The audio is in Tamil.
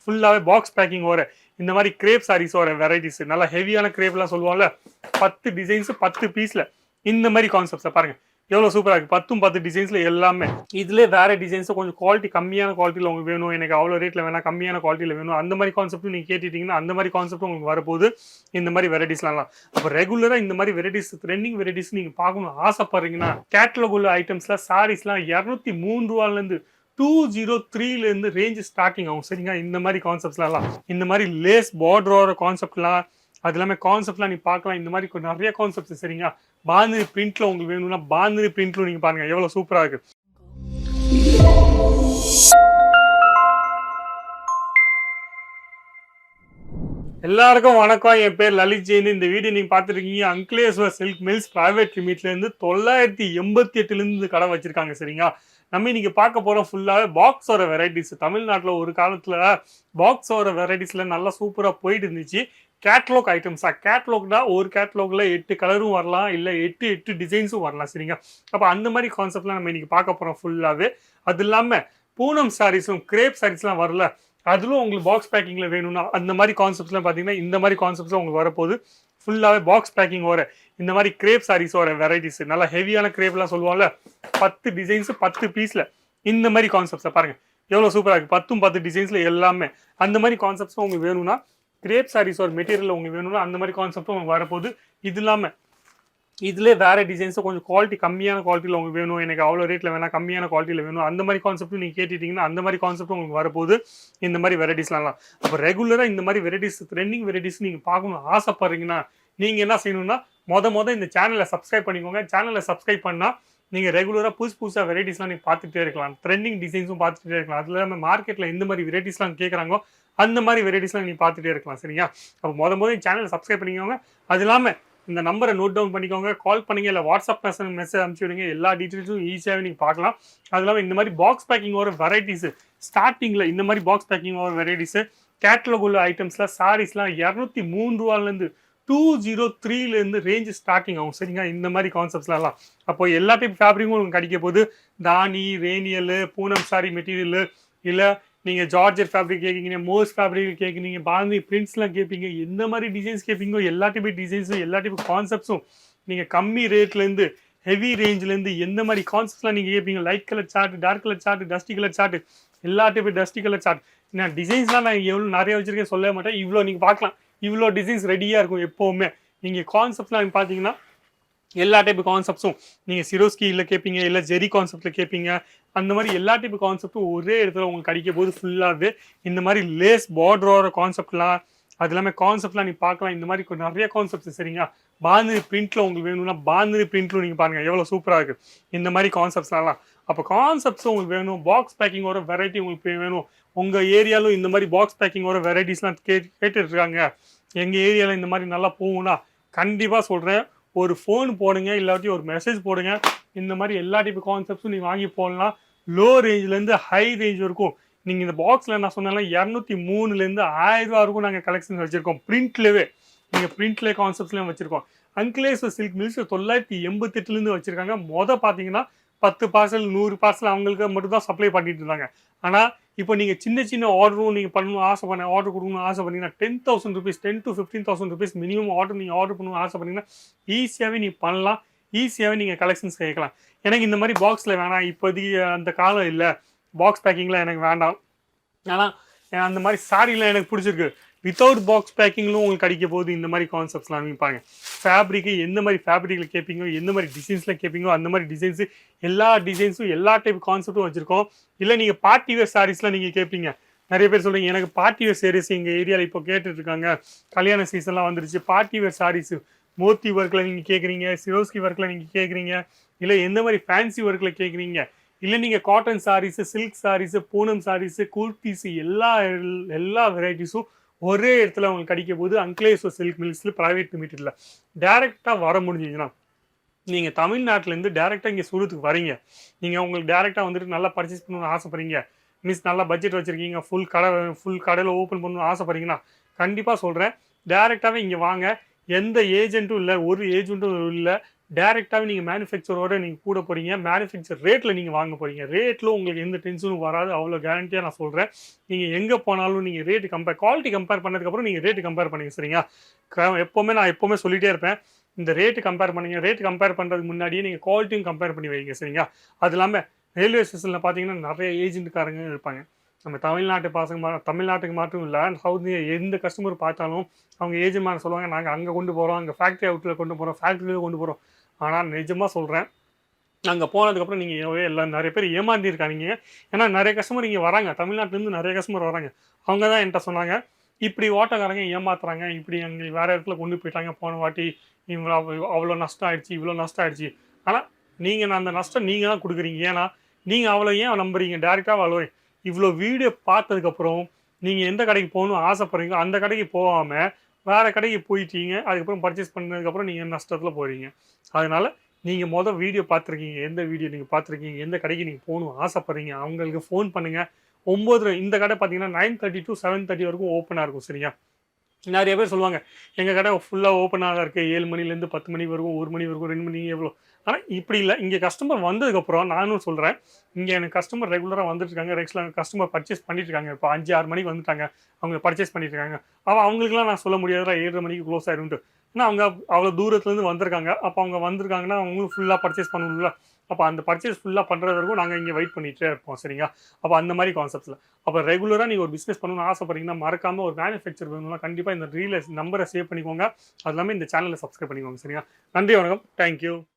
ஃபுல்லாகவே பாக்ஸ் பேக்கிங் வர இந்த மாதிரி கிரேப் சாரீஸ் வர வெரைட்டிஸ் நல்லா ஹெவியான கிரேப்லாம் சொல்லுவாங்கல்ல 10 டிசைன்ஸ் 10 பீஸ்ல இந்த மாதிரி கான்செப்ட்ஸை பாருங்க எவ்வளோ சூப்பராக இருக்குது 10 டிசைன்ஸில் எல்லாமே இதுலேயே வேறு டிசைன்ஸை கொஞ்சம் குவாலிட்டி கம்மியான குவாலிட்டியில் உங்களுக்கு வேணும் எனக்கு அவ்வளோ ரேட்டில் வேணாம் கம்மியான குவாலிட்டியில் வேணும் அந்த மாதிரி கான்செப்ட்டும் நீங்கள் கேட்டுட்டீங்கன்னா அந்த மாதிரி கான்செப்ட்டும் உங்களுக்கு வரப்போகுது இந்த மாதிரி வெரைட்டிஸ்லாம் அப்போ ரெகுலராக இந்த மாதிரி வெரைட்டிஸ் ட்ரெண்டிங் வெரைட்டிஸ் நீங்கள் பார்க்கணும் ஆசைப்படுறீங்கன்னா கேட்டலாக் உள்ள ஐட்டம்ஸ்லாம் சாரீஸ்லாம் 203 ரூபாலேருந்து 203லேருந்து ரேஞ்சு ஸ்டார்டிங் ஆகும் சரிங்களா இந்த மாதிரி கான்செப்ட்ஸ்லாம் இந்த மாதிரி லேஸ் பார்டரோட கான்செப்ட்லாம் அது இல்லாமல் கான்செப்ட்லாம் நீ பார்க்கலாம் இந்த மாதிரி நிறைய கான்செப்ட்ஸ் சரிங்களா பாந்தினி பிரிண்ட்ல உங்களுக்கு வேணும்னா பாந்தினி பிரிண்ட்ல நீங்க பாருங்க எவ்வளவு சூப்பரா இருக்கு. எல்லாருக்கும் வணக்கம். என் பேர் லலித் ஜெயின். இந்த வீடியோ நீங்க பார்த்துருக்கீங்க அங்கிலேஸ்வர் சில்க் மில்ஸ் பிரைவேட் லிமிட்ல இருந்து 988ல இருந்து கடை வச்சிருக்காங்க சரிங்களா. நம்ம இன்னைக்கு பார்க்க போறோம் ஃபுல்லாவே பாக்ஸோட வெரைட்டிஸ். தமிழ்நாட்டுல ஒரு காலத்துல பாக்ஸோட வெரைட்டிஸ்ல நல்லா சூப்பரா போயிட்டு இருந்துச்சு. கேட்லாக் ஐட்டம்ஸா கேட்லாக்னா ஒரு கேட்லாக்ல 8 கலரும் வரலாம் இல்லை 8 டிசைன்ஸும் வரலாம் சரிங்க. அப்போ அந்த மாதிரி கான்செப்ட்லாம் நம்ம இன்னைக்கு பார்க்க போறோம் ஃபுல்லாவே. அது இல்லாம பூனம் சாரீஸும் கிரேப் சாரீஸ்லாம் வரல அதுலும் உங்களுக்கு பாக்ஸ் பேக்கிங்ல வேணும்னா அந்த மாதிரி கான்செப்ட்ஸ்லாம் பார்த்தீங்கன்னா இந்த மாதிரி கான்செப்ட்ஸ் உங்களுக்கு வரப்போகுது. ஃபுல்லாகவே பாக்ஸ் பேக்கிங் வர இந்த மாதிரி கிரேப் சாரீஸ் வர வெரைட்டிஸ் நல்லா ஹெவியான கிரேப்லாம் சொல்லுவாங்கல்ல 10 டிசைன்ஸ் 10 பீஸ்ல இந்த மாதிரி கான்செப்ட்ஸை பாருங்க எவ்வளோ சூப்பராக இருக்குது 10 டிசைன்ஸ்ல எல்லாமே அந்த மாதிரி கான்செப்ட்ஸும் உங்களுக்கு வேணும்னா கிரேப் சாரீஸ் ஒரு மெட்டீரியல் உங்களுக்கு வேணும்னா அந்த மாதிரி கான்செப்டும் உங்களுக்கு வரப்போகுது. இது இல்லாமல் இதுலேயே வேறு டிசைன்ஸும் கொஞ்சம் குவாலிட்டி கம்மியான குவாலிட்டியில் உங்களுக்கு வேணும் எனக்கு அவ்வளோ ரேட்டில் வேணாம் கம்மியான குவாலிட்டியில் வேணும் அந்த மாதிரி கான்செப்ட்டும் நீங்கள் கேட்டுட்டீங்கன்னா அந்த மாதிரி கான்செப்டும் உங்களுக்கு வரப்போகுது இந்த மாதிரி வெரைட்டிஸ்லாம். அப்போ ரெகுலராக இந்த மாதிரி வெரைட்டிஸ் ட்ரெண்டிங் வெரைட்டிஸ் நீங்கள் பார்க்கணும் ஆசைப்படுறீங்கன்னா நீங்கள் என்ன செய்யணும்னா இந்த சேனலை சப்ஸ்கிரைப் பண்ணிக்கோங்க. சேனலை சப்ஸ்கிரைப் பண்ணால் நீங்கள் ரெகுலராக புதுசாக வெரைட்டிஸ்லாம் நீங்கள் பார்த்துட்டே இருக்கலாம். ட்ரெண்டிங் டிசைன்ஸும் பார்த்துட்டே இருக்கலாம். அதில் நம்ம மார்க்கெட்டில் எந்த மாதிரி வெரைட்டிஸ்லாம் கேட்குறாங்களோ அந்த மாதிரி வெரைட்டிஸ்லாம் நீங்கள் பார்த்துட்டே இருக்கலாம் சரிங்களா. அப்போ சேனலை சப்ஸ்கிரைப் பண்ணிக்கோங்க. அது இல்லாமல் இந்த நம்பரை நோட் டவுன் பண்ணிக்கோங்க. கால் பண்ணுங்க இல்லை வாட்ஸ்அப் மெசேஜ் அனுப்பிச்சி விடுங்க. எல்லா டீட்டெயில்ஸும் ஈஸியாகவே நீங்கள் பார்க்கலாம். அது இல்லாமல் இந்த மாதிரி பாக்ஸ் பேக்கிங் வர வெரைட்டிஸ் ஸ்டார்டிங்கில் இந்த மாதிரி பாக்ஸ் பேக்கிங் வர வெரைட்டிஸ் கேட்டலாக் உள்ள ஐட்டம்ஸ்லாம் சாரீஸ்லாம் 203 ரூபாலேருந்து 203லேருந்து ரேஞ்சு ஸ்டார்டிங் ஆகும் சரிங்களா இந்த மாதிரி கான்செப்ட்ஸ்லாம். அப்போ எல்லா டைப் ஃபேப்ரிக்கும் உங்களுக்கு கிடைக்க போது தானி ரேனியல் பூனம் சாரி மெட்டீரியல் இல்லை நீங்கள் ஜார்ஜர் ஃபேப்ரிக் கேட்குறீங்க மோஸ் ஃபேப்ரிக் கேட்குறீங்க பாந்தி பிரிண்ட்ஸ்லாம் கேட்பீங்க எந்த மாதிரி டிசைன்ஸ் கேட்பீங்கோ எல்லா டைப் டிசைன்ஸும் எல்லா டைப் கான்செப்ட்ஸும் நீங்கள் கம்மி ரேட்லேருந்து ஹெவி ரேஞ்சிலேருந்து எந்த மாதிரி கான்செப்ட்ஸ்லாம் நீங்கள் கேட்பீங்க light colour chart dark colour chart dusty colour chart எல்லா டைப் டஸ்டி கலர் சார்ட் நான் டிசைன்ஸ்லாம் நான் எவ்வளோ நிறைய வச்சுருக்கேன் சொல்ல மாட்டேன். இவ்வளோ நீங்கள் பார்க்கலாம் இவ்வளோ டிசைன்ஸ் ரெடியாக இருக்கும் எப்போவுமே. நீங்கள் கான்செப்ட்லாம் பார்த்தீங்கன்னா எல்லா டைப் கான்செப்ட்ஸும் நீங்கள் சிரோஸ்கியில் கேட்பீங்க இல்லை ஜெரி கான்செப்டில் கேட்பீங்க அந்த மாதிரி எல்லா டைப் கான்செப்டும் ஒரே இடத்துல உங்களுக்கு கிடைக்க போது ஃபுல்லாகவே இந்த மாதிரி லேஸ் பார்டரோட கான்செப்ட்லாம் அது இல்லாமல் கான்செப்ட்லாம் நீங்கள் பார்க்கலாம் இந்த மாதிரி நிறைய கான்செப்ட்ஸ் சரிங்களா. பாந்தினி பிரிண்ட்ல உங்களுக்கு வேணும்னா பாந்தினி பிரிண்ட்ல நீங்கள் பாருங்கள் எவ்வளோ சூப்பராக இருக்குது இந்த மாதிரி கான்செப்ட்ஸ்லாம். அப்போ கான்செப்ட்ஸும் உங்களுக்கு வேணும் பாக்ஸ் பேக்கிங் வர வெரைட்டி உங்களுக்கு வேணும் உங்கள் ஏரியாலும் இந்த மாதிரி பாக்ஸ் பேக்கிங் வர வெரைட்டிஸ்லாம் கேட்டுட்ருக்காங்க எங்கள் ஏரியாவில் இந்த மாதிரி நல்லா போகும்னா கண்டிப்பாக சொல்கிறேன் ஒரு ஃபோன் போடுங்க இல்லாட்டி ஒரு மெசேஜ் போடுங்க. இந்த மாதிரி எல்லா டைப் கான்செப்ட்ஸும் நீங்கள் வாங்கி போடலாம். லோ ரேஞ்சிலேருந்து ஹை ரேஞ்ச் இருக்கும். நீங்கள் இந்த பாக்ஸில் நான் சொன்னாலும் 203லேருந்து 1000 ரூபா இருக்கும் நாங்கள் கலெக்ஷன் வச்சுருக்கோம் பிரிண்ட்லேயே. நீங்கள் பிரிண்ட்லேயே கான்செப்ட்ஸ்லேயும் வச்சுருக்கோம். அங்கிலேஸ்வர் சில்க் மில்ஸ் 988லேருந்து வச்சுருக்காங்க. பார்த்தீங்கன்னா 10 பார்சல் 100 பார்சல் அவங்களுக்கு மட்டும் தான் சப்ளை பண்ணிட்டு இருந்தாங்க. ஆனால் இப்போ நீங்கள் சின்ன ஆர்டரும் நீங்கள் பண்ணணும் ஆர்டர் கொடுக்கணும்னு ஆசை பண்ணீங்கன்னா 10,000 rupees 10 to 15,000 rupees minimum order பண்ணணும்னு ஆசை பண்ணீங்கன்னா ஈஸியாகவே நீங்கள் பண்ணலாம். ஈஸியாகவே நீங்கள் கலெக்ஷன்ஸ் கேட்கலாம். எனக்கு இந்த மாதிரி பாக்ஸில் வேணாம் இப்போதைக்கு அந்த காலம் இல்லை பாக்ஸ் பேக்கிங்கில் எனக்கு வேண்டாம் ஆனால் அந்த மாதிரி சாரியில் எனக்கு பிடிச்சிருக்கு வித்தவுட் பாக்ஸ் பேக்கிங்லும் உங்களுக்கு கிடைக்க போகுது இந்த மாதிரி கான்செப்ட்ஸ்லாம் நீங்கள் பாருங்க. ஃபேப்ரிக்கு எந்த மாதிரி ஃபேப்ரிக்கில் கேட்பீங்கோ எந்த மாதிரி டிசைன்ஸில் கேட்பீங்கோ அந்த மாதிரி டிசைன்ஸு எல்லா டிசைன்ஸும் எல்லா டைப் கான்செப்ட்டும் வச்சுருக்கோம். இல்லை நீங்கள் பார்ட்டி வேர் சாரீஸ்லாம் நீங்கள் கேட்பீங்க. நிறைய பேர் சொல்கிறீங்க எனக்கு பார்ட்டி வேர் சாரீஸ் எங்கள் ஏரியாவில் இப்போ கேட்டுட்ருக்காங்க கல்யாண சீசன்லாம் வந்துருச்சு பார்ட்டி வேர் சாரீஸு மோத்தி ஒர்க்கில் நீங்கள் கேட்குறீங்க சிரோஸ்கி ஒர்க்கில் நீங்கள் கேட்குறீங்க இல்லை எந்த மாதிரி ஃபேன்சி ஒர்க்கில் கேட்குறீங்க இல்லை நீங்கள் cotton sarees silk sarees Poonam sarees kurtis எல்லா வெரைட்டிஸும் ஒரே இடத்துல உங்களுக்கு கிடைக்க போது அங்கிலேஸ்வர் சில்க் மில்ஸில் ப்ரைவேட் லிமிட்டடில் டேரெக்டாக வர முடிஞ்சிச்சுன்னா நீங்கள் தமிழ்நாட்டிலேருந்து டேரெக்டாக இங்கே சூரத்துக்கு வரீங்க. நீங்கள் உங்களுக்கு டேரெக்டாக வந்துட்டு நல்லா பர்ச்சேஸ் பண்ணணும்னு ஆசைப்படுறீங்க நல்லா பட்ஜெட் வச்சுருக்கீங்க ஃபுல் கடையில் ஓப்பன் பண்ணணும்னு ஆசைப்படுறீங்கன்னா கண்டிப்பாக சொல்கிறேன் டேரெக்டாகவே இங்கே வாங்க. எந்த ஏஜென்ட்டும் இல்லை ஒரு ஏஜென்ட்டும் இல்லை டைரெக்டாவே நீங்க மேனுஃபேக்சரோட நீங்க கூட போறீங்க. மேனுஃபேக்சர் ரேட்ல நீங்க வாங்க போறீங்க. ரேட்ல உங்களுக்கு எந்த டென்ஷனும் வராது. அவ்வளோ கேரண்டியா நான் சொல்றேன். நீங்க எங்க போனாலும் நீங்க ரேட் குவாலிட்டி கம்பேர் பண்ணதுக்கு அப்புறம் நீங்க ரேட் கம்பேர் பண்ணுங்க சரிங்களா? நான் எப்பவுமே சொல்லிட்டே இருப்பேன். இந்த ரேட் கம்பேர் பண்ணுங்க. ரேட் கம்பேர் பண்றதுக்கு முன்னாடியே நீங்க குவாலிட்டியும் கம்பேர் பண்ணி வைங்க சரிங்களா? அது இல்லாம ரயில்வே ஸ்டேஷன்ல பார்த்தீங்கன்னா, நெறைய ஏஜென்ட்காரங்க இருப்பாங்க. நம்ம தமிழ்நாட்டுக்கு மட்டும் இல்ல, சவுத் இந்தியா எந்த கஸ்டமர் பார்த்தாலும் அவங்க ஏஜென்ட்மார் சொல்லுவாங்க, "நாங்க அங்க கொண்டு போறோம். அங்க ஃபேக்டரி அவுட்ல கொண்டு போறோம். ஃபேக்டரியில கொண்டு போறோம்." ஆனா நிஜமா சொல்றேன். அங்க போனதுக்கப்புறம் நீங்க எல்லாம் நெறைய பேர் ஏமாந்திருக்காதீங்க. ஏன்னா நெறைய கஸ்டமர் இங்க வராங்க. தமிழ்நாட்டிலேருந்து நெறைய கஸ்டமர் வராங்க. அவங்க தான் என்ட்ட சொன்னாங்க, "இப்படி ஓட்டோக்காரங்க ஏமாத்துறாங்க. இப்படி எங்கள வேற இடத்துல கொண்டு போயிட்டாங்க போன வாட்டி. இவங்கள அவ்வளோ நஷ்டம் ஆயிடுச்சு, இவ்வளோ நஷ்டம் ஆயிடுச்சு." ஆனா அந்த நஷ்டம் நீங்க தான் குடுக்குறீங்க. ஏன்னா, நீங்க அவள ஏன் நம்புறீங்க? டைரக்ட்டா அவள இவ்வளோ வீடியோ பார்த்ததுக்கப்புறம், நீங்க எந்த கடைக்கு போகணும்னு ஆசைப்படுறீங்களோ, அந்த கடைக்கு போகாம, வேற கடைக்கு போயிட்டீங்க. அதுக்கப்புறம் பர்ச்சேஸ் பண்ணதுக்கப்புறம் நீங்க நஷ்டத்துல போறீங்க. அதனால நீங்க வீடியோ பார்த்துருக்கீங்க. எந்த வீடியோ நீங்க பார்த்துருக்கீங்க? எந்த கடைக்கு நீங்க போகணும்னு ஆசைப்படுறீங்க? அவங்களுக்கு ஃபோன் பண்ணுங்க. 9 இந்த கடை பார்த்தீங்கன்னா 9:30 டூ 7:30 வரைக்கும் ஓப்பனா இருக்கும். சரியா? நெறைய பேர் சொல்லுவாங்க, "எங்க கடை ஃபுல்லா ஓப்பனா தான் இருக்கு. 7 மணிலேருந்து 10 மணி வரைக்கும், 1 மணி வரைக்கும், 2 மணி எவ்வளோ?" ஆனா இப்படி இல்ல. இங்க கஸ்டமர் வந்ததுக்கப்புறம் நானும் சொல்றேன். இங்க எனக்கு கஸ்டமர் ரெகுலரா வந்துட்டு இருக்காங்க. கஸ்டமர் பர்ச்சேஸ் பண்ணிட்டு இருக்காங்க. இப்போ 5, 6 மணிக்கு வந்துட்டாங்க. அவங்க பர்ச்சேஸ் பண்ணிட்டு இருக்காங்க. அவங்களுக்கெல்லாம் நான் சொல்ல முடியாதுடா 7:30 மணிக்கு க்ளோஸ் ஆயிரும்ன்ட்டு. ஏன்னா அவங்க அவ்வளோ தூரத்துலேருந்து வந்திருக்காங்க. அப்போ அவங்க வந்திருக்காங்கன்னா, அவங்களும் ஃபுல்லா பர்ச்சேஸ் பண்ணணும்ல. அப்ப அந்த பர்ச்சேஸ் ஃபுல்லா பண்றது வரைக்கும் நாங்க இங்க வெயிட் பண்ணிட்டே இருப்போம். சரிங்களா? அப்ப அந்த மாரி கான்செப்ட்ல. அப்ப ரெகுலரா நீங்க ஒரு பிசினஸ் பண்ணணும்னு ஆசைப்படுறீங்கன்னா, மறக்காம ஒரு மேனுஃபேக்சர் வேணும்னா கண்டிப்பா இந்த நம்பர சேவ் பண்ணிக்கோங்க. அது இல்லாம இந்த சேனல சப்ஸ்கிரைப் பண்ணிக்கோங்க. சரிங்களா? நன்றி, வணக்கம். Thank you.